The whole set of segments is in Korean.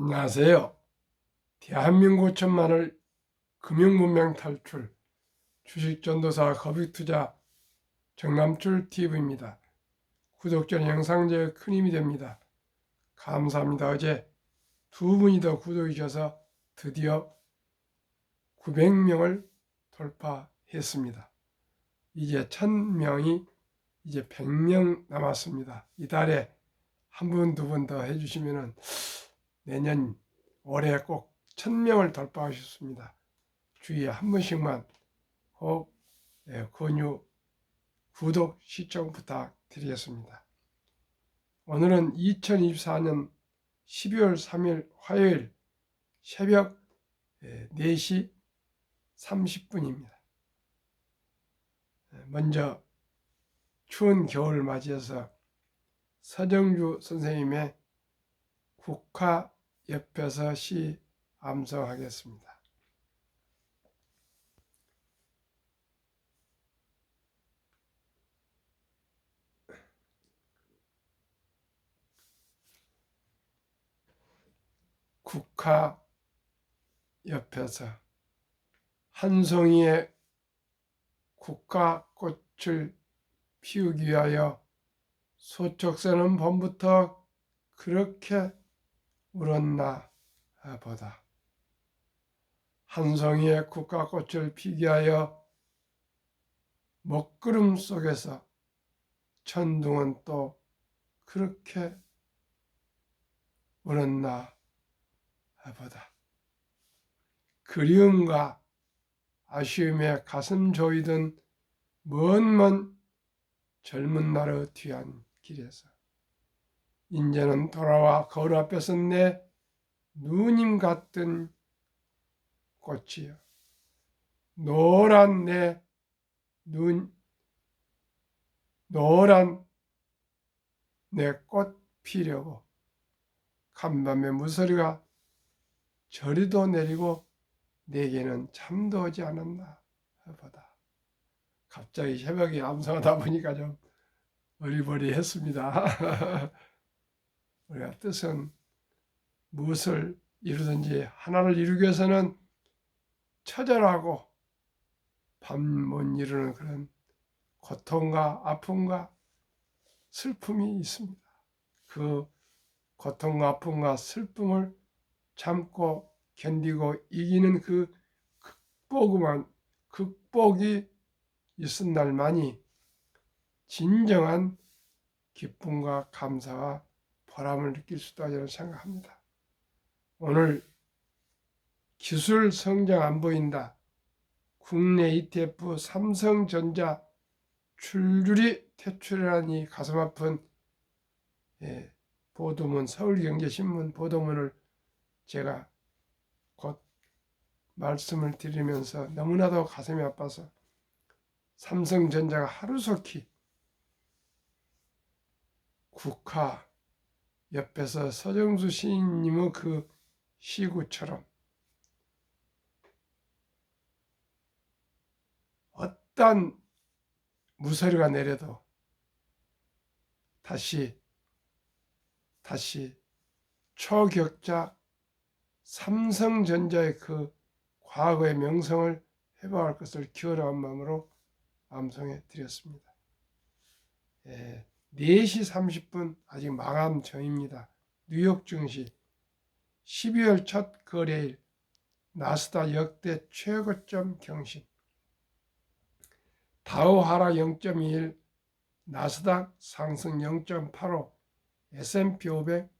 안녕하세요. 대한민국 천만을 금융문명 탈출 주식전도사 거빅투자 정남출 TV입니다. 구독자는 영상제에 큰 힘이 됩니다. 감사합니다. 어제 두 분이 더 구독해주셔서 드디어 900명을 돌파했습니다. 이제 1000명이 이제 100명 남았습니다. 이달에 한 분, 두 분 더 해주시면 내년 올해 꼭 1000명을 돌파하셨습니다. 주위에 한 번씩만 꼭 권유, 구독, 시청 부탁드리겠습니다. 오늘은 2024년 12월 3일 화요일 새벽 4시 30분입니다. 먼저 추운 겨울을 맞이해서 서정주 선생님의 국화 옆에서 시 암송하겠습니다. 국화 옆에서 한 송이의 국화꽃을 피우기 위하여 소촉새는 봄부터 그렇게 울었나 보다. 한 송이의 국화꽃을 피기 위하여 먹구름 속에서 천둥은 또 그렇게 울었나 보다. 그리움과 아쉬움에 가슴 조이던 먼 젊은 날의 뒤안 길에서 이제는 돌아와 거울 앞에서 내 누님 같던 꽃이여, 노란 내 꽃 피려고 간밤에 무서리가 저리도 내리고 내게는 잠도 오지 않았나 보다. 갑자기 새벽에 암송하다 보니까 좀 어리버리했습니다. 우리가 뜻은 무엇을 이루든지 하나를 이루기 위해서는 처절하고 밤 못 이루는 그런 고통과 아픔과 슬픔이 있습니다. 그 고통과 아픔과 슬픔을 참고 견디고 이기는 그 극복이 있은 날만이 진정한 기쁨과 감사와 보람을 느낄 수 있다고 저는 생각합니다. 오늘 기술 성장 안 보인다. 국내 ETF 삼성전자 출주리 퇴출이라니 가슴 아픈 보도문, 서울경제신문 보도문을 제가 곧 말씀을 드리면서 너무나도 가슴이 아파서 삼성전자가 하루속히 국화 옆에서 서정수 시인님의 그 시구처럼 어떤 무서리가 내려도 다시 초격자 삼성전자의 그 과거의 명성을 회복할 것을 기원한 마음으로 암송해 드렸습니다. 4시 30분 아직 마감 전입니다. 뉴욕 증시 12월 첫 거래일 나스닥 역대 최고점 경신, 다우 하락 0.21, 나스닥 상승 0.85, S&P 500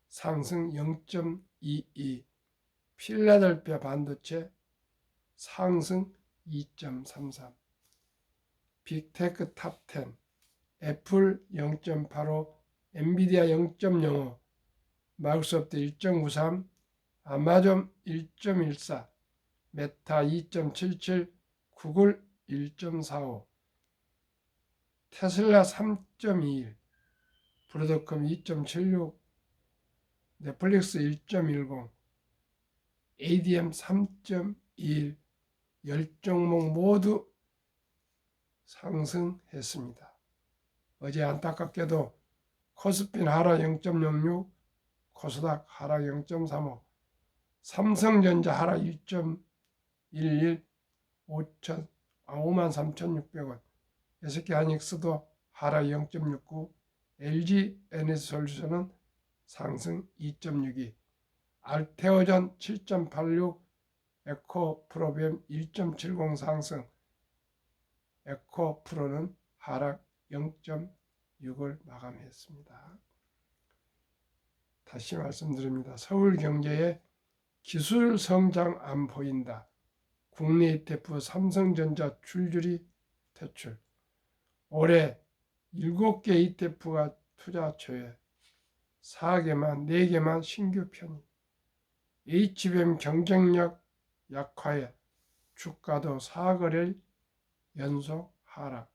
상승 0.22, 필라델피아 반도체 상승 2.33, 빅테크 탑10, 애플 0.85, 엔비디아 0.05, 마이크로소프트 1.93, 아마존 1.14, 메타 2.77, 구글 1.45, 테슬라 3.21, 브로드컴 2.76, 넷플릭스 1.10, ADM 3.21, 10종목 모두 상승했습니다. 어제 안타깝게도 코스피는 하락 0.06, 코스닥 하락 0.35, 삼성전자 하락 2.11, 53,600원, SK 하이닉스도 하락 0.69, LG 에너지솔루션은 상승 2.62, 알테오전 7.86, 에코프로비엠 1.70 상승, 에코프로는 하락 0.6을 마감했습니다. 다시 말씀드립니다. 서울경제의 기술 성장 안 보인다. 국내 ETF 삼성전자 줄줄이 퇴출. 올해 7개 ETF가 투자 처해 4개만 신규 편입. HBM 경쟁력 약화에 주가도 4거래일 연속 하락.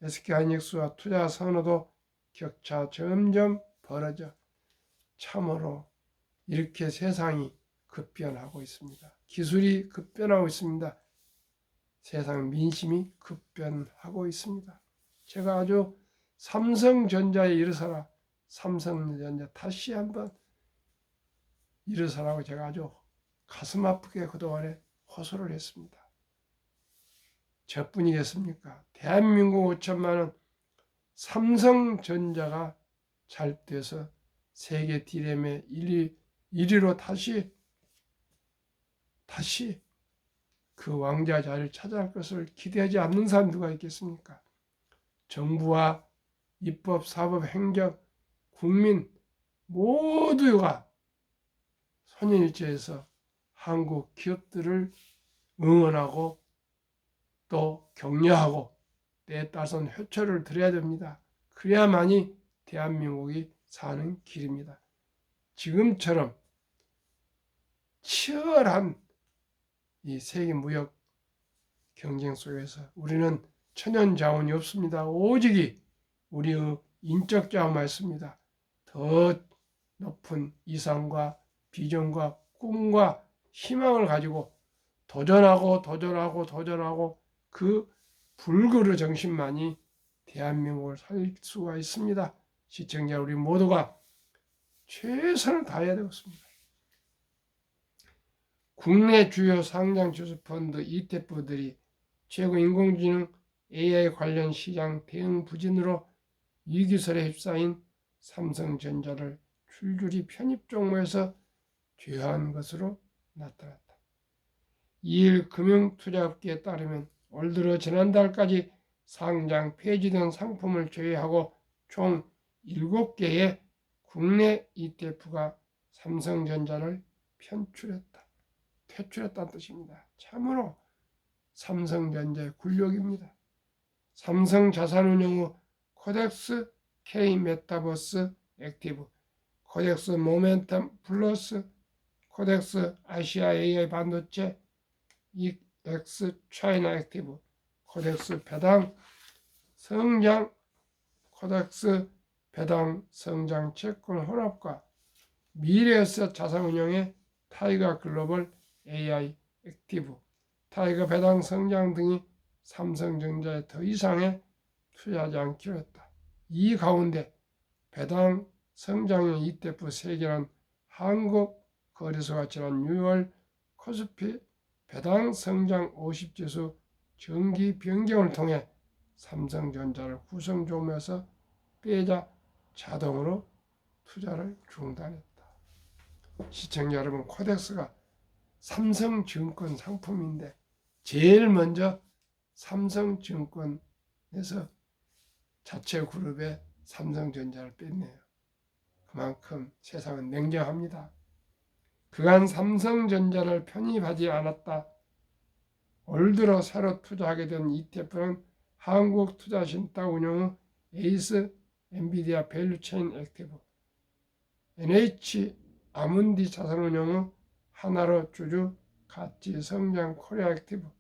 SK하이닉스와 투자 선호도 격차 점점 벌어져 참으로 이렇게 세상이 급변하고 있습니다. 기술이 급변하고 있습니다. 세상 민심이 급변하고 있습니다. 제가 아주 삼성전자에 일어서라, 삼성전자 다시 한번 일어서라고 제가 아주 가슴 아프게 그동안에 호소를 했습니다. 저뿐이겠습니까? 대한민국 5천만원 삼성전자가 잘 돼서 세계 D램의 1위로 다시 그 왕자 자리를 차지할 것을 기대하지 않는 사람 누가 있겠습니까? 정부와 입법, 사법, 행정, 국민 모두가 손인일체해서 한국 기업들을 응원하고 또 격려하고 때에 따라서는 회초를 드려야 됩니다. 그래야만이 대한민국이 사는 길입니다. 지금처럼 치열한 이 세계 무역 경쟁 속에서 우리는 천연 자원이 없습니다. 오직이 우리의 인적 자원만 있습니다. 더 높은 이상과 비전과 꿈과 희망을 가지고 도전하고 그 불그르 정신만이 대한민국을 살릴 수가 있습니다. 시청자 우리 모두가 최선을 다해야 되겠습니다. 국내 주요 상장 주식펀드 ETF들이 최고 인공지능 AI 관련 시장 대응 부진으로 위기설에 휩싸인 삼성전자를 줄줄이 편입 종목에서 제외한 것으로 나타났다. 2일 금융투자업계에 따르면 올 들어 지난달까지 상장 폐지된 상품을 제외하고 총 7개의 국내 ETF가 삼성전자를 퇴출했다는 뜻입니다. 참으로 삼성전자의 굴욕입니다. 삼성자산운용 후 코덱스 K 메타버스 액티브, 코덱스 모멘텀 플러스, 코덱스 아시아 AI 반도체, EX 차이나 액티브, 코덱스 배당 성장, 코덱스 배당 성장 채권 혼합과 미래에셋 자산운용의 타이거 글로벌 AI 액티브, 타이거 배당 성장 등이 삼성전자에 더 이상의 투자하지 않기로 했다. 이 가운데 배당 성장형 ETF 3개는 한국 거래소가 지난 6월 코스피 배당 성장 50지수 정기 변경을 통해 삼성전자를 구성 종목에서 빼자 자동으로 투자를 중단했다. 시청자 여러분, 코덱스가 삼성증권 상품인데 제일 먼저 삼성증권에서 자체 그룹에 삼성전자를 뺐네요. 그만큼 세상은 냉정합니다. 그간 삼성전자를 편입하지 않았다. 올 들어 새로 투자하게 된 ETF는 한국투자신탁 운용 후 에이스 엔비디아 밸류체인 액티브, NH 아문디 자산운용 후 하나로 주주 가치성장 코리아 액티브,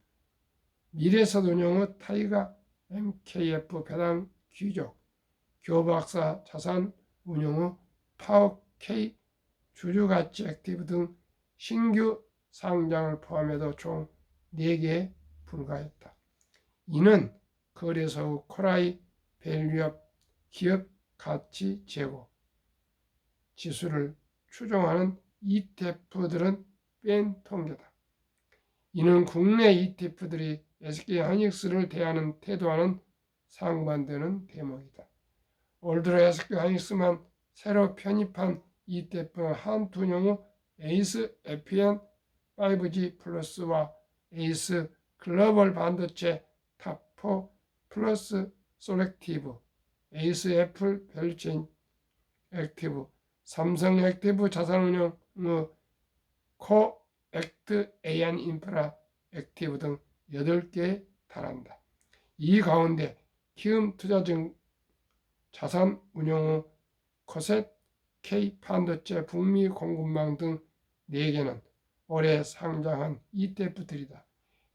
미래에셋 운용 후 타이가 MKF 배당 귀족, 교박사 자산 운용 후 파워K 주주가치 액티브 등 신규 상장을 포함해도 총 4개에 불과했다. 이는 거래소 후 코라이 밸류업 기업 가치 제고 지수를 추종하는 ETF들은 뺀 통계다. 이는 국내 ETF들이 SK하이닉스를 대하는 태도와는 상반되는 대목이다. 올 들어 SK하이닉스만 새로 편입한 ETF는 한두 경우 에이스 FEN 5G 플러스와 에이스 글로벌 반도체 탑4 플러스 솔렉티브, 에이스 애플 밸류체인 액티브, 삼성 액티브 자산운용의 코액트 AN 인프라 액티브 등 8개에 달한다. 이 가운데 키움 투자증 자산운용의 코셋 K 반도체 북미 공급망 등 4개는 올해 상장한 ETF들이다.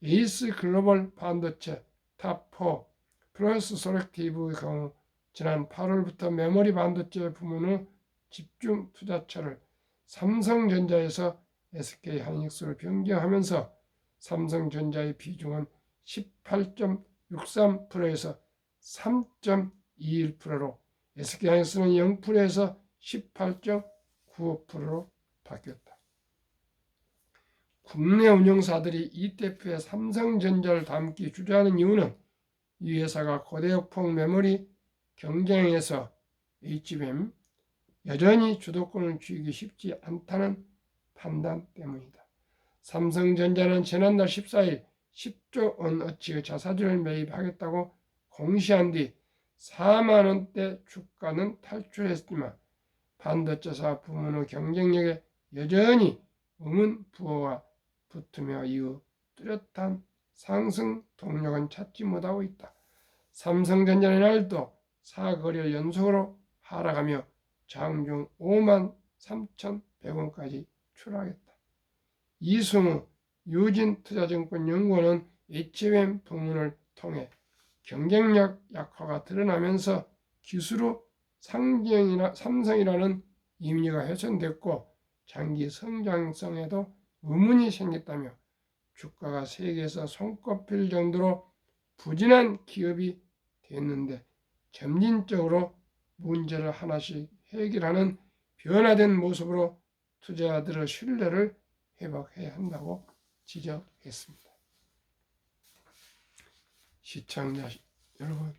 에이스 글로벌 반도체 탑4 플러스 솔렉티브의 경우 지난 8월부터 메모리 반도체 부문의 집중 투자처를 삼성전자에서 SK하이닉스로 변경하면서 삼성전자의 비중은 18.63%에서 3.21%로 SK하이닉스는 0%에서 18.95%로 바뀌었다. 국내 운용사들이 ETF에 삼성전자를 담기 주저하는 이유는 이 회사가 고대역폭 메모리 경쟁에서 HBM 여전히 주도권을 쥐기 쉽지 않다는 판단 때문이다. 삼성전자는 지난달 14일 10조 원어치의 자사주를 매입하겠다고 공시한 뒤 4만 원대 주가는 탈출했지만 반도체사 부문의 경쟁력에 여전히 의문부호가 붙으며 이후 뚜렷한 상승 동력은 찾지 못하고 있다. 삼성전자는 이날도 4거래일 연속으로 하락하며 장중 5만 3,100원까지 추락했다. 이승우 유진투자증권연구원은 HBM 부문을 통해 경쟁력 약화가 드러나면서 기술의 삼성이라는 이미지가 훼손됐고 장기 성장성에도 의문이 생겼다며 주가가 세계에서 손꼽힐 정도로 부진한 기업이 됐는데 점진적으로 문제를 하나씩 해결하는 변화된 모습으로 투자자들의 신뢰를 회복해야 한다고 지적했습니다. 시청자 여러분,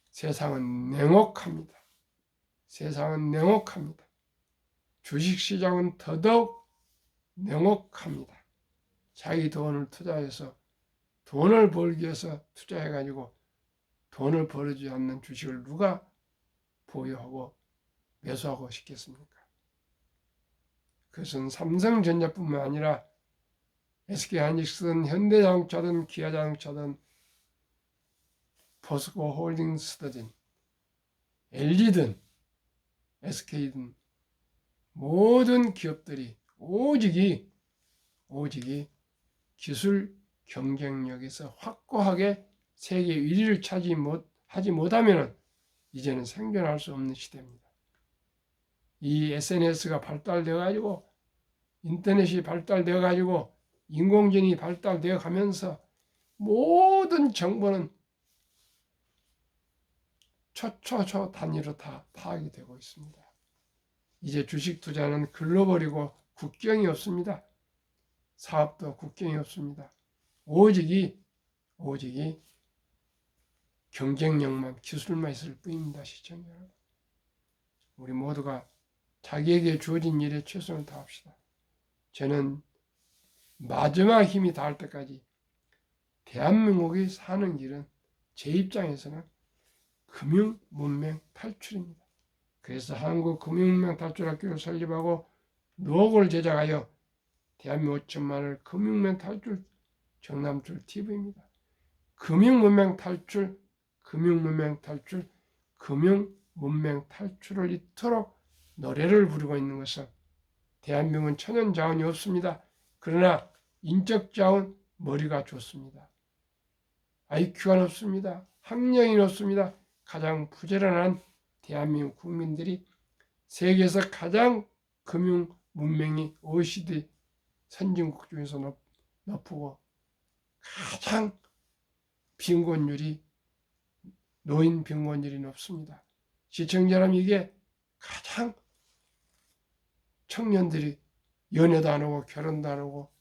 세상은 냉혹합니다. 세상은 냉혹합니다. 주식시장은 더더욱 냉혹합니다. 자기 돈을 투자해서 돈을 벌기 위해서 투자해가지고 돈을 벌어주지 않는 주식을 누가 보유하고 매수하고 싶겠습니까? 그것은 삼성전자뿐만 아니라 SK하이닉스든 현대자동차든 기아자동차든 포스코홀딩스든 LG든 SK든 모든 기업들이 오직이 기술 경쟁력에서 확고하게 세계 1위를 하지 못하면 이제는 생존할 수 없는 시대입니다. 이 SNS가 발달되어 가지고 인터넷이 발달되어 가지고 인공지능이 발달되어 가면서 모든 정보는 초 단위로 다 파악이 되고 있습니다. 이제 주식 투자는 글로벌이고 국경이 없습니다. 사업도 국경이 없습니다. 오직이 경쟁력만 기술만 있을 뿐입니다. 시청자 여러분, 우리 모두가 자기에게 주어진 일에 최선을 다합시다. 저는 마지막 힘이 닿을 때까지 대한민국이 사는 길은 제 입장에서는 금융문맹 탈출입니다. 그래서 한국금융문맹 탈출학교를 설립하고 노하우를 제작하여 대한민국 5천만을 금융문맹 탈출 정남출 TV입니다. 금융문맹 탈출, 금융문맹 탈출을 이토록 노래를 부르고 있는 것은 대한민국은 천연자원이 없습니다. 그러나 인적자원 머리가 좋습니다. IQ가 높습니다. 학력이 높습니다. 가장 부지런한 대한민국 국민들이 세계에서 가장 금융 문명이 OECD 선진국 중에서 높고 가장 노인 빈곤율이 높습니다. 시청자 여러분, 이게 가장 청년들이 연애도 안 하고 결혼도 안 하고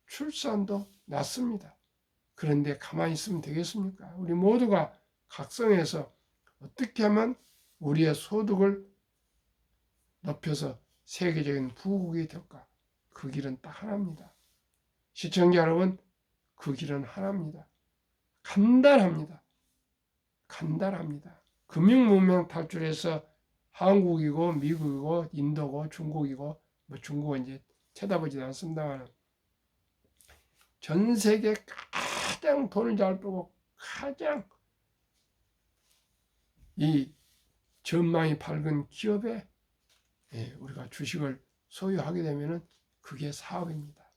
출산도 낮습니다. 그런데 가만히 있으면 되겠습니까? 우리 모두가 각성해서 어떻게 하면 우리의 소득을 높여서 세계적인 부국이 될까? 그 길은 딱 하나입니다. 시청자 여러분, 그 길은 하나입니다. 간단합니다. 간단합니다. 금융문명 탈출해서 한국이고 미국이고 인도고 중국이고 뭐 중국은 이제 쳐다보지 않습니다만 전 세계 가장 돈을 잘 벌고 가장 이 전망이 밝은 기업에 우리가 주식을 소유하게 되면은 그게 사업입니다.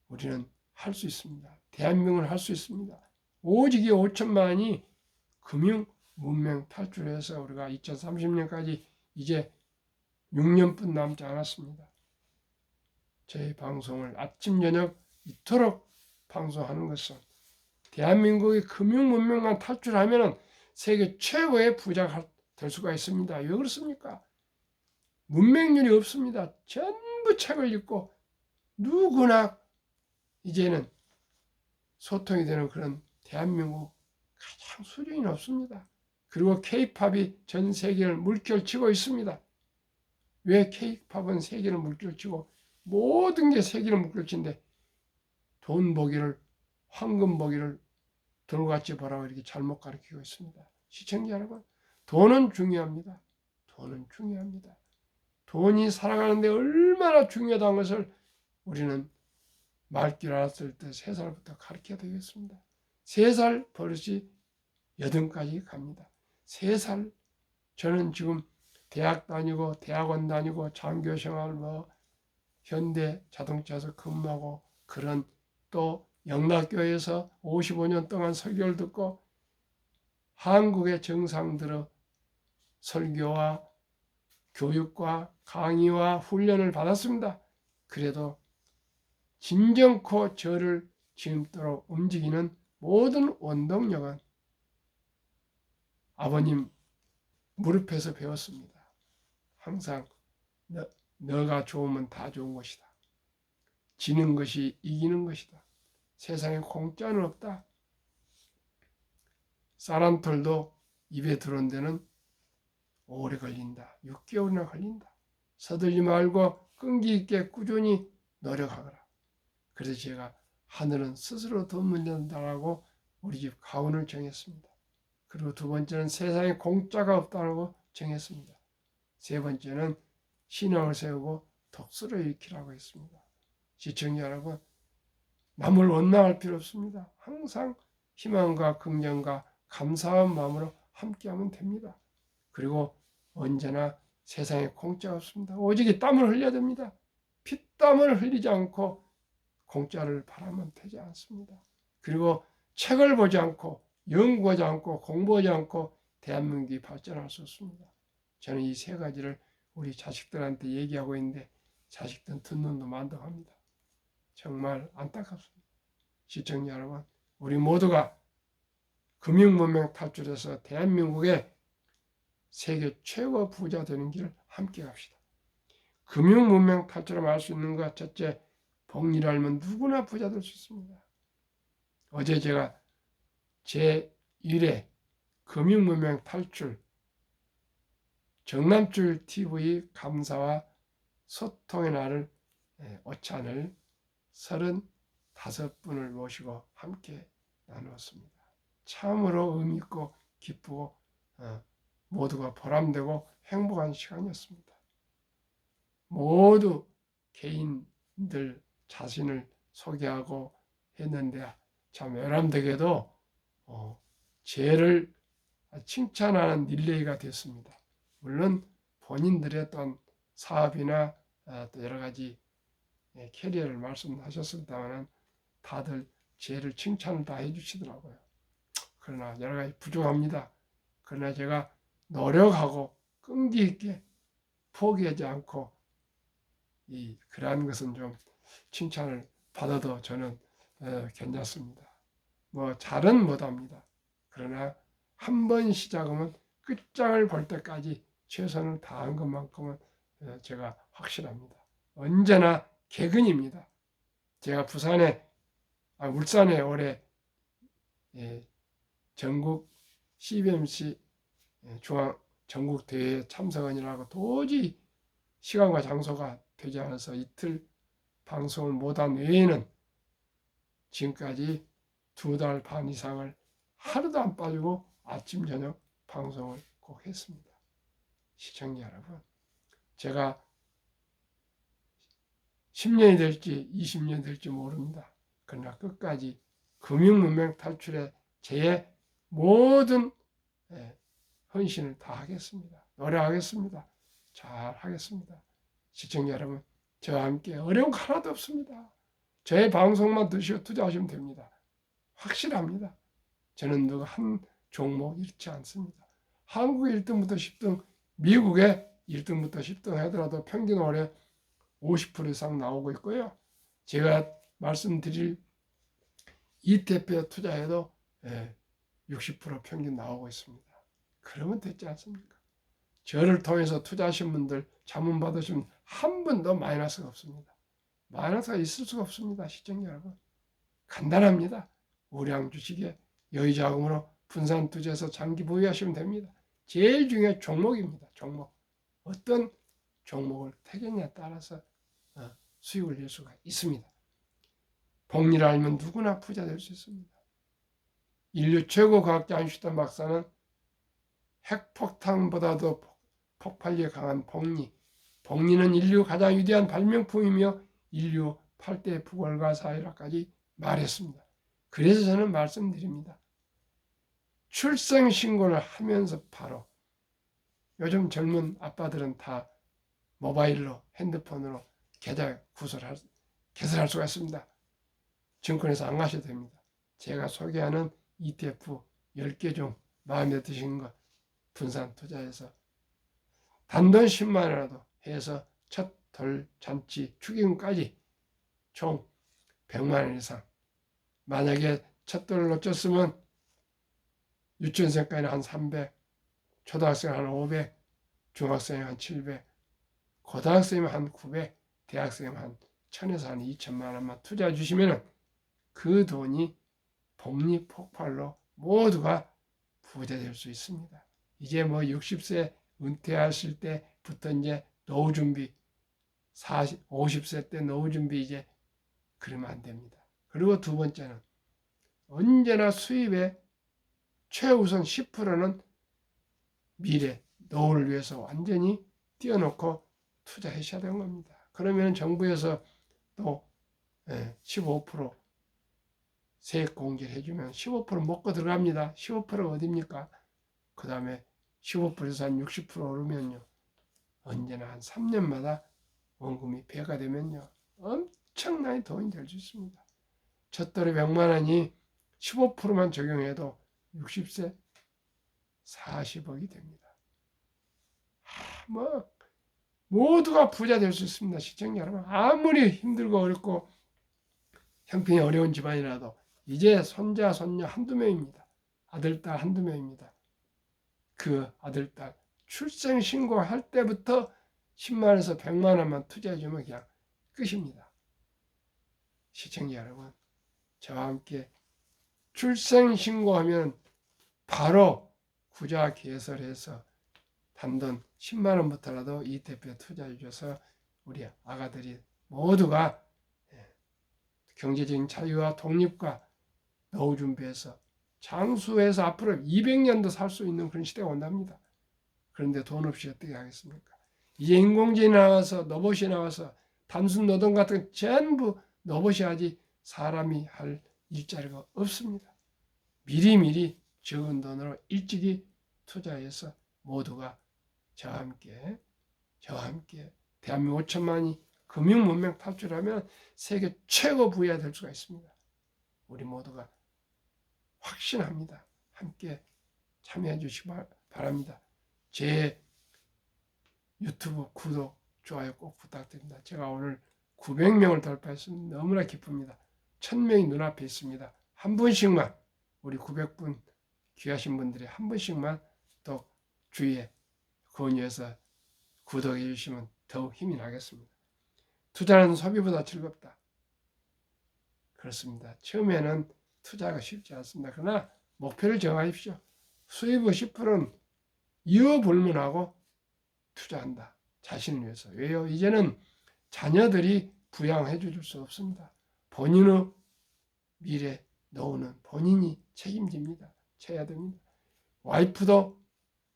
우리는 할 수 있습니다. 대한민국은 할 수 있습니다. 오직 이 5천만이 금융 문명 탈출해서 우리가 2030년까지 이제 6년뿐 남지 않았습니다. 저희 방송을 아침 저녁 이토록 방송하는 것은 대한민국의 금융 문명만 탈출하면 세계 최고의 부자가 될 수가 있습니다. 왜 그렇습니까? 문맹률이 없습니다. 전부 책을 읽고 누구나 이제는 소통이 되는 그런 대한민국 가장 수준이 높습니다. 그리고 K-팝이 전 세계를 물결치고 있습니다. 왜 K-팝은 세계를 물결치고 모든 게 세계를 물결치는데 돈 보기를 황금 보기를 돌같이 보라고 이렇게 잘못 가르치고 있습니다. 시청자 여러분, 돈은 중요합니다. 돈은 중요합니다. 돈이 살아가는데 얼마나 중요하다는 것을 우리는 말길 알았을 때 3살부터 가르쳐야 되겠습니다. 3살 버릇이 8까지 갑니다. 3살, 저는 지금 대학 다니고 대학원 다니고 장교생활 뭐 현대 자동차에서 근무하고 그런 또 영락교회에서 55년 동안 설교를 듣고 한국의 정상 들어 설교와 교육과 강의와 훈련을 받았습니다. 그래도 진정코 저를 지금도록 움직이는 모든 원동력은 아버님 무릎에서 배웠습니다. 항상 너가 좋으면 다 좋은 것이다. 지는 것이 이기는 것이다. 세상에 공짜는 없다. 쌀 한 톨도 입에 들어온 데는 오래 걸린다. 6개월이나 걸린다. 서둘지 말고 끈기 있게 꾸준히 노력하거라. 그래서 제가 하늘은 스스로 돈 물린다라고 우리 집 가훈을 정했습니다. 그리고 두 번째는 세상에 공짜가 없다고 정했습니다. 세 번째는 신앙을 세우고 독서를 읽히라고 했습니다. 시청자 여러분, 남을 원망할 필요 없습니다. 항상 희망과 긍정과 감사한 마음으로 함께하면 됩니다. 그리고 언제나 세상에 공짜가 없습니다. 오직 땀을 흘려야 됩니다. 피땀을 흘리지 않고 공짜를 바라면 되지 않습니다. 그리고 책을 보지 않고 연구하지 않고 공부하지 않고 대한민국이 발전할 수 없습니다. 저는 이 3가지를 우리 자식들한테 얘기하고 있는데 자식들은 듣는 놈 만덕합니다. 정말 안타깝습니다. 시청자 여러분, 우리 모두가 금융문명 탈출해서 대한민국의 세계 최고 부자 되는 길을 함께 갑시다. 금융문명 탈출하면 할 수 있는 것 첫째, 복리를 알면 누구나 부자 될 수 있습니다. 어제 제가 제1회 금융문명 탈출 정남줄 TV 감사와 소통의 날을 오찬을 35분을 모시고 함께 나누었습니다. 참으로 의미 있고 기쁘고 모두가 보람되고 행복한 시간이었습니다. 모두 개인들 자신을 소개하고 했는데 참 여람되게도 죄를 칭찬하는 릴레이가 됐습니다. 물론 본인들의 어떤 사업이나 또 여러 가지 캐리어를 말씀하셨습니다만 다들 죄를 칭찬을 다 해주시더라고요. 그러나 여러 가지 부족합니다. 그러나 제가 노력하고 끈기 있게 포기하지 않고 그러한 것은 좀 칭찬을 받아도 저는 괜찮습니다. 뭐 잘은 못합니다. 그러나 한 번 시작하면 끝장을 볼 때까지 최선을 다한 것만큼은 제가 확실합니다. 언제나 개근입니다. 제가 울산에 올해 전국 CBMC 중앙 전국 대회에 참석하느라고 도저히 시간과 장소가 되지 않아서 이틀 방송을 못한 외에는 지금까지 2달 반 이상을 하루도 안 빠지고 아침 저녁 방송을 꼭 했습니다. 시청자 여러분, 제가 10년이 될지 20년이 될지 모릅니다. 그러나 끝까지 금융문명 탈출에 제 모든 헌신을 다 하겠습니다. 노력하겠습니다. 잘 하겠습니다. 시청자 여러분, 저와 함께 어려운 거 하나도 없습니다. 저의 방송만 드시고 투자하시면 됩니다. 확실합니다. 저는 누구 한 종목 잃지 않습니다. 한국의 1등부터 10등, 미국의 1등부터 10등 하더라도 평균 올해 50% 이상 나오고 있고요. 제가 말씀드릴 ETF에 투자해도 60% 평균 나오고 있습니다. 그러면 됐지 않습니까? 저를 통해서 투자하신 분들 자문 받으시면 한 번도 마이너스가 없습니다. 마이너스가 있을 수가 없습니다. 시청자 여러분. 간단합니다. 우량 주식에 여유자금으로 분산 투자해서 장기 보유하시면 됩니다. 제일 중요한 종목입니다. 종목. 어떤 종목을 택했냐에 따라서 수익을 낼 수가 있습니다. 복리를 알면 누구나 부자 될 수 있습니다. 인류 최고 과학자 아인슈타인 박사는 핵폭탄보다도 폭발력이 강한 복리. 복리는 인류 가장 위대한 발명품이며 인류 8대 부활과사이라까지 말했습니다. 그래서 저는 말씀드립니다. 출생신고를 하면서 바로 요즘 젊은 아빠들은 다 모바일로 핸드폰으로 계좌 개설할 수가 있습니다. 증권회사 안 가셔도 됩니다. 제가 소개하는 ETF 10개 중 마음에 드신 거 분산 투자해서 단돈 10만 원이라도 해서 첫 돌잔치 축의금까지 총 100만 원 이상. 만약에 첫 돌을 놓쳤으면 유치원생까지는 한 300, 초등학생 한 500, 중학생이 한 700, 고등학생이면 한 900, 대학생이면 한 1000에서 한 2천만 원만 투자해 주시면 그 돈이 복리 폭발로 모두가 부자 될 수 있습니다. 이제 뭐 60세 은퇴하실 때부터 이제 노후 준비, 50세 때 노후 준비 이제 그러면 안 됩니다. 그리고 두 번째는 언제나 수입의 최우선 10%는 미래, 노후를 위해서 완전히 띄워놓고 투자하셔야 되는 겁니다. 그러면 정부에서 또 15% 세액 공제를 해주면 15% 먹고 들어갑니다. 15%가 어딥니까? 그 다음에 15%에서 한 60% 오르면요. 언제나 한 3년마다 원금이 배가 되면요. 엄청나게 돈이 될 수 있습니다. 첫 달에 100만 원이 15%만 적용해도 60세 40억이 됩니다. 모두가 부자 될 수 있습니다. 시청자 여러분. 아무리 힘들고 어렵고 형편이 어려운 집안이라도 이제 손자, 손녀 한두 명입니다. 아들, 딸 한두 명입니다. 그 아들, 딸 출생 신고할 때부터 10만 원에서 100만 원만 투자해주면 그냥 끝입니다. 시청자 여러분, 저와 함께 출생 신고하면 바로 구자 개설해서 단돈 10만 원부터라도 ETF에 투자해 줘서 우리 아가들이 모두가 경제적인 자유와 독립과 노후 준비해서 장수해서 앞으로 200년도 살 수 있는 그런 시대가 온답니다. 그런데 돈 없이 어떻게 하겠습니까? 이제 인공지능이 나와서 로봇이 나와서 단순 노동 같은 거 전부 로봇이 하지 사람이 할 일자리가 없습니다. 미리미리 적은 돈으로 일찍이 투자해서 모두가 저와 함께 대한민국 5천만이 금융문명 탈출하면 세계 최고 부자 될 수가 있습니다. 우리 모두가 확신합니다. 함께 참여해 주시기 바랍니다. 제 유튜브 구독, 좋아요 꼭 부탁드립니다. 제가 오늘 900명을 돌파했습니다. 너무나 기쁩니다. 1000명이 눈앞에 있습니다. 한 분씩만 우리 900분 귀하신 분들이 한 분씩만 또 주위에 권유해서 구독해 주시면 더욱 힘이 나겠습니다. 투자는 소비보다 즐겁다. 그렇습니다. 처음에는 투자가 쉽지 않습니다. 그러나 목표를 정하십시오. 수입의 10%는 이어불문하고 투자한다. 자신을 위해서. 왜요? 이제는 자녀들이 부양해 줄 수 없습니다. 본인의 미래, 노후는 본인이 책임집니다. 쳐야 됩니다. 와이프도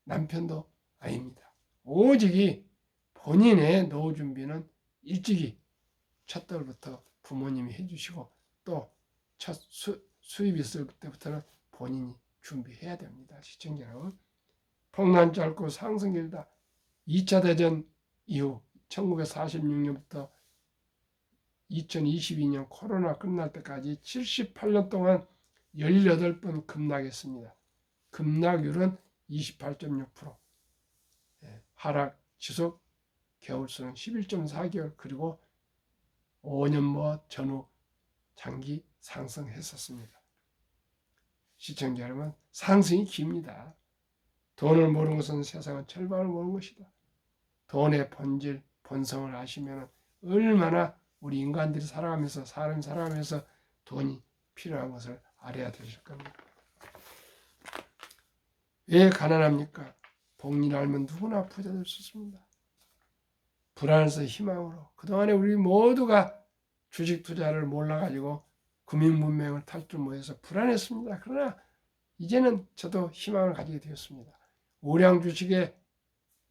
남편도 아닙니다. 오직이 본인의 노후 준비는 일찍이 첫 달부터 부모님이 해주시고 또 첫 수입이 있을 때부터는 본인이 준비해야 됩니다. 시청자 여러분. 폭난 짧고 상승 길다. 2차 대전 이후 1946년부터 2022년 코로나 끝날 때까지 78년 동안 18번 급락했습니다. 급락률은 28.6%. 하락 지속 개월수는 11.4개월 그리고 5년 전후 장기 상승했었습니다. 시청자 여러분, 상승이 깁니다. 돈을 모르는 것은 세상은 절반을 모르는 것이다. 돈의 본질, 본성을 아시면 얼마나 우리 인간들이 살아가면서 사람이 살아가면서 돈이 필요한 것을 알아야 되실 겁니다. 왜 가난합니까? 복리를 알면 누구나 부자 될 수 있습니다. 불안에서 희망으로 그동안에 우리 모두가 주식 투자를 몰라가지고 금융 문명을 탈 줄 못해서 불안했습니다. 그러나 이제는 저도 희망을 가지게 되었습니다. 우량 주식에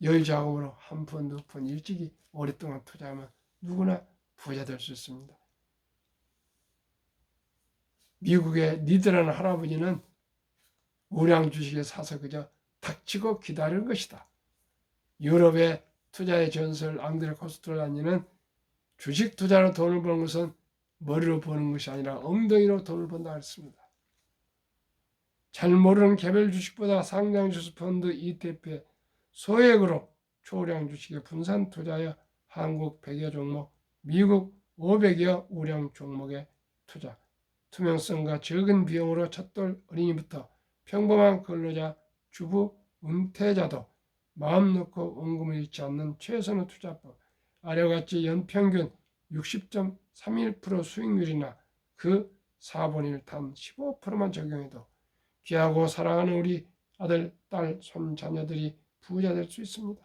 여유자금으로 한 푼, 두 푼 일찍이 오랫동안 투자하면 누구나 부자 될 수 있습니다. 미국의 니드라는 할아버지는 우량 주식에 사서 그저 닥치고 기다릴 것이다. 유럽의 투자의 전설 앙드레 코스톨라니는 주식 투자로 돈을 버는 것은 머리로 버는 것이 아니라 엉덩이로 돈을 번다 했습니다. 잘 모르는 개별 주식보다 상장 주식 펀드 ETF에 소액으로 초우량 주식에 분산 투자하여 한국 100여 종목, 미국 500여 우량 종목에 투자, 투명성과 적은 비용으로 첫돌 어린이부터 평범한 근로자, 주부, 은퇴자도 마음 놓고 원금을 잃지 않는 최선의 투자법, 아래와 같이 연평균 60.31% 수익률이나 그 4분의 1 단 15%만 적용해도 귀하고 사랑하는 우리 아들, 딸, 손, 자녀들이 부자 될 수 있습니다.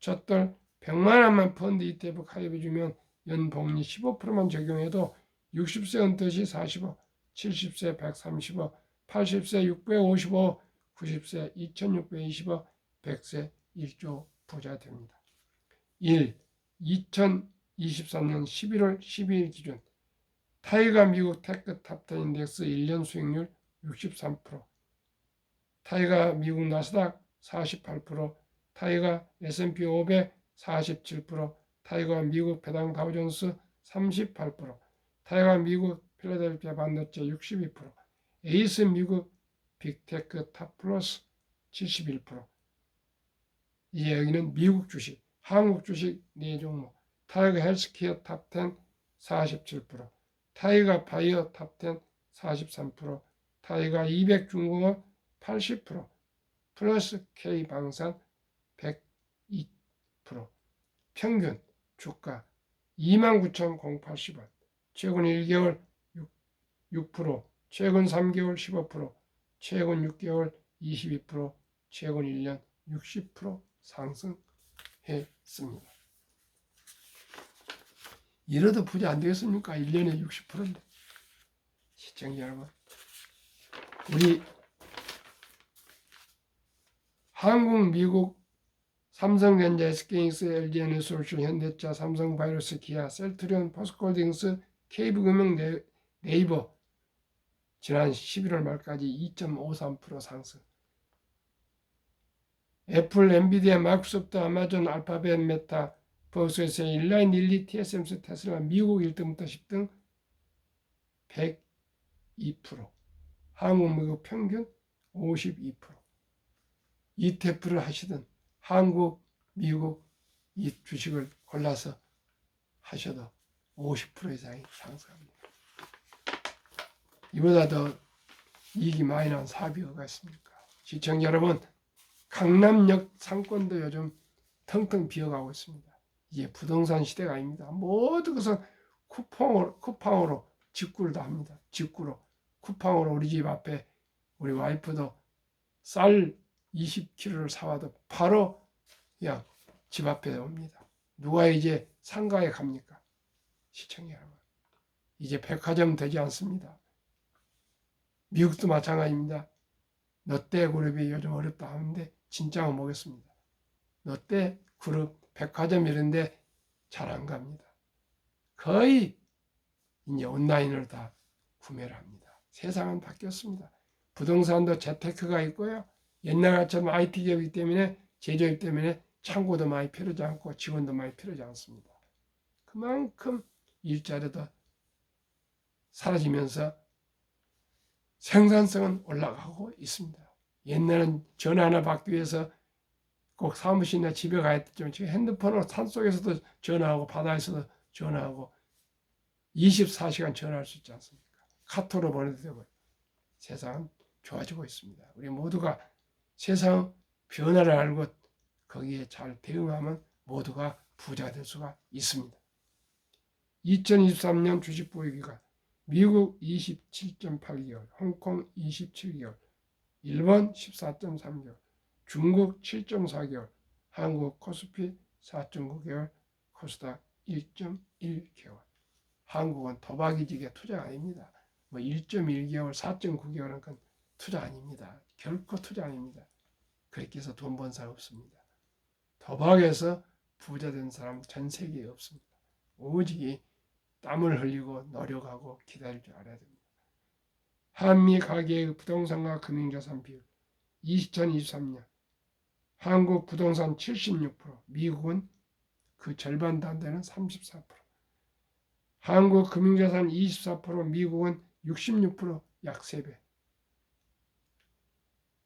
첫돌 100만 원만 펀드 ETF 가입해주면 연복리 15%만 적용해도 60세 은퇴 시 45, 70세 135, 80세 655, 90세 2625, 100세 1조 부자 됩니다. 1. 2023년 11월 12일 기준 타이가 미국 테크 탑10 인덱스 1년 수익률 63%, 타이가 미국 나스닥 48%, 타이가 S&P 500 47%, 타이가 미국 배당 다우존스 38%, 타이가 미국 필라델피아 반도체 62%, 에이스 미국 빅테크 탑 플러스 71%. 이제 여기는 미국 주식, 한국 주식 4종목, 타이거 헬스케어 탑10 47%, 타이거 바이오 탑10 43%, 타이거 200 중공업 80%, 플러스 K 방산 102%, 평균 주가 29,080원, 최근 1개월 6%, 최근 3개월 15%, 최근 6개월 22%, 최근 1년 60% 상승했습니다. 이러도 부자 안 되겠습니까? 1년에 60%인데. 시청자 여러분, 우리 한국, 미국, 삼성전자, SK하이닉스, LG에너지솔루션, 현대차, 삼성바이오로스, 기아, 셀트리온, 포스코홀딩스, KB금융, 네이버 지난 11월 말까지 2.53% 상승. 애플, 엔비디아, 마이크로소프트, 아마존, 알파벳, 메타, 버스에서 인라인, 릴리, TSMC, 테슬라, 미국 1등부터 10등 102%, 한국, 미국 평균 52%. ETF를 하시든 한국, 미국 이 주식을 골라서 하셔도 50% 이상이 상승합니다. 이보다 더 이익이 많이 나는 사업이 어디가 있습니까? 시청자 여러분, 강남역 상권도 요즘 텅텅 비어가고 있습니다. 이제 부동산 시대가 아닙니다. 모든 것은 쿠팡으로 직구를 다 합니다. 직구로 쿠팡으로 우리 집 앞에 우리 와이프도 쌀 20kg를 사와도 바로 그냥 집 앞에 옵니다. 누가 이제 상가에 갑니까? 시청자 여러분. 이제 백화점 되지 않습니다. 미국도 마찬가지입니다. 롯데그룹이 요즘 어렵다 하는데 진짜가 뭐겠습니다. 롯데그룹 백화점 이런데 잘 안 갑니다. 거의 이제 온라인으로 다 구매를 합니다. 세상은 바뀌었습니다. 부동산도 재테크가 있고요. 옛날처럼 IT 기업이기 때문에 제조업 때문에 창고도 많이 필요하지 않고 직원도 많이 필요하지 않습니다. 그만큼 일자리도 사라지면서 생산성은 올라가고 있습니다. 옛날은 전화 하나 받기 위해서 꼭 사무실이나 집에 가야 했지만 지금 핸드폰으로 산속에서도 전화하고 바다에서도 전화하고 24시간 전화할 수 있지 않습니까? 카톡으로 보내도 되고 세상은 좋아지고 있습니다. 우리 모두가 세상 변화를 알고 거기에 잘 대응하면 모두가 부자가 될 수가 있습니다. 2023년 주식 보유기간 미국 27.8개월, 홍콩 27개월, 일본 14.3개월, 중국 7.4개월, 한국 코스피 4.9개월, 코스닥 1.1개월. 한국은 도박이지게 투자가 아닙니다. 뭐 1.1개월, 4.9개월은 그건 투자 아닙니다. 결코 투자 아닙니다. 그렇게 해서 돈 번 사람 없습니다. 도박에서 부자 된 사람 전 세계에 없습니다. 오직 땀을 흘리고 노력하고 기다릴 줄 알아야 됩니다. 한미 가계의 부동산과 금융자산 비율 2023년 한국 부동산 76%, 미국은 그 절반도 안 되는 34%. 한국 금융자산 24%, 미국은 66%, 약 3배.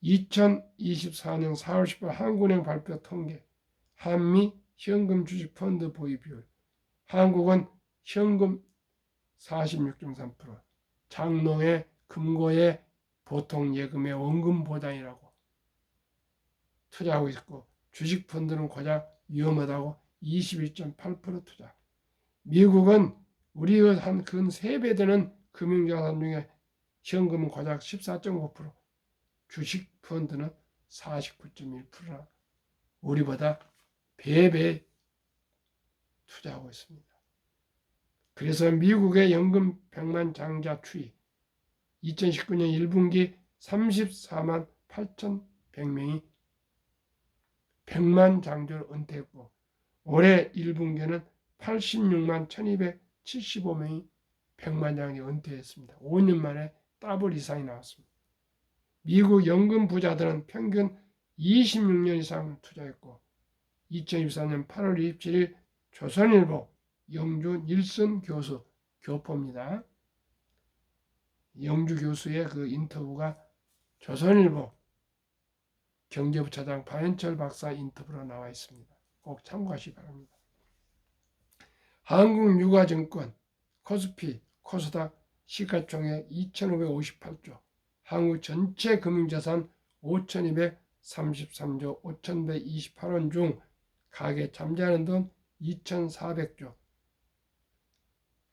2024년 4월 10일 한국은행 발표 통계 한미 현금 주식 펀드 보유 비율 한국은 현금 46.3%, 장롱의 금고의 보통 예금의 원금 보장이라고 투자하고 있고 주식 펀드는 고작 위험하다고 21.8% 투자. 미국은 우리의 한 근 3배 되는 금융자산 중에 현금은 고작 14.5%, 주식 펀드는 49.1%나 우리보다 배배 투자하고 있습니다. 그래서 미국의 연금 100만 장자 추이 2019년 1분기 34만 8,100명이 100만 장자를 은퇴했고 올해 1분기는 86만 1,275명이 100만 장자 은퇴했습니다. 5년 만에 더블 이상이 나왔습니다. 미국 연금 부자들은 평균 26년 이상 투자했고 2024년 8월 27일 조선일보 영주 닐슨 교수 교포입니다. 영주 교수의 그 인터뷰가 조선일보 경제부차장 박현철 박사 인터뷰로 나와 있습니다. 꼭 참고하시기 바랍니다. 한국유가증권, 코스피, 코스닥 시가총액 2,558조, 한국 전체 금융자산 5,233조 5,128원 중 가계 잠재하는 돈 2,400조,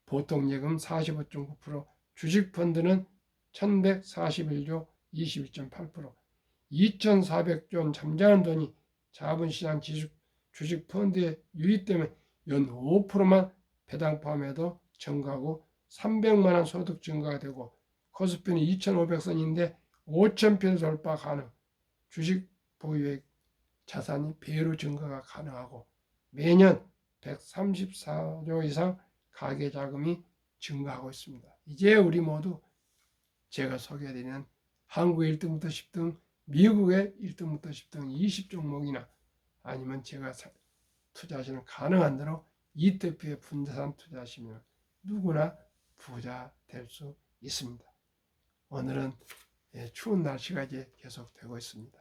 보통예금 45.9%, 주식펀드는 1,141조 21.8%, 2,400조 잠재하는 돈이 자본시장 주식펀드에 유입되면 연 5%만 배당 포함해도 증가하고 300만 원 소득 증가가 되고 코스피는 2,500선인데 5,000편 돌파 가능, 주식 보유액 자산이 배로 증가가 가능하고 매년 134조 이상 가계 자금이 증가하고 있습니다. 이제 우리 모두 제가 소개해드리는 한국의 1등부터 10등, 미국의 1등부터 10등 20종목이나 아니면 제가 투자하시는 가능한 대로 ETF에 분자산 투자하시면 누구나 부자 될 수 있습니다. 오늘은 추운 날씨가 이제 계속되고 있습니다.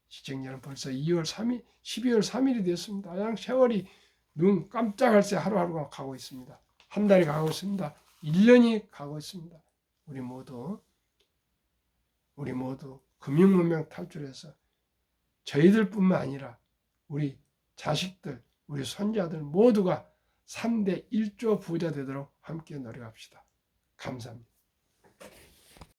시청자는 벌써 2월 3일, 12월 3일이 됐습니다. 그냥 세월이 눈 깜짝할 새 하루하루가 가고 있습니다. 한 달이 가고 있습니다. 1년이 가고 있습니다. 우리 모두 금융문명 탈출해서 저희들뿐만 아니라 우리 자식들, 우리 손자들 모두가 3대 1조 부자 되도록 함께 노력합시다. 감사합니다.